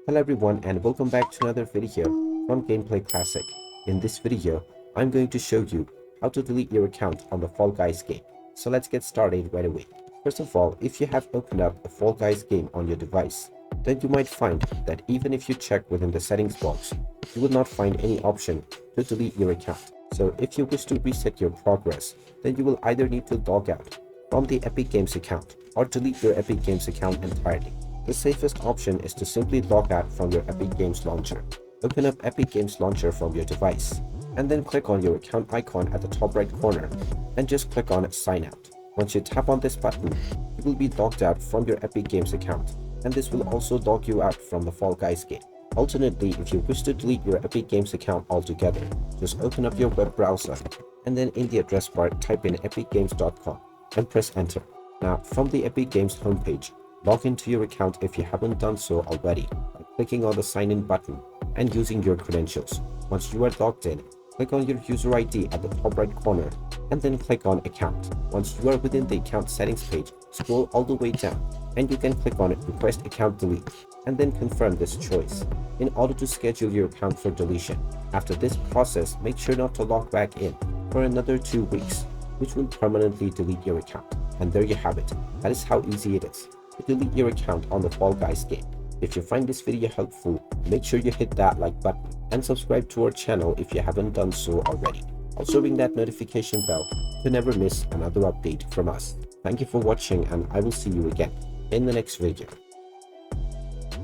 Hello everyone and welcome back to another video from Gameplay Classic. In this video, I'm going to show you how to delete your account on the Fall Guys game. So let's get started right away. First of all, if you have opened up the Fall Guys game on your device, then you might find that even if you check within the settings box, you will not find any option to delete your account. So if you wish to reset your progress, then you will either need to log out from the Epic Games account or delete your Epic Games account entirely. The safest option is to simply log out from your Epic Games Launcher. Open up Epic Games Launcher from your device, and then click on your account icon at the top right corner, and just click on Sign Out. Once you tap on this button, you will be logged out from your Epic Games account, and this will also log you out from the Fall Guys game. Alternately, if you wish to delete your Epic Games account altogether, just open up your web browser, and then in the address bar type in epicgames.com and press enter. Now, from the Epic Games homepage, log into your account if you haven't done so already by clicking on the sign in button and using your credentials. Once you are logged in, click on your user ID at the top right corner and then click on account. Once you are within the account settings page, scroll all the way down and you can click on request account delete and then confirm this choice in order to schedule your account for deletion. After this process, make sure not to log back in for another 2 weeks, which will permanently delete your account. And there you have it. That is how easy it is to delete your account on the Fall Guys game. If you find this video helpful, make sure you hit that like button and subscribe to our channel if you haven't done so already. Also ring that notification bell to never miss another update from us. Thank you for watching and I will see you again in the next video.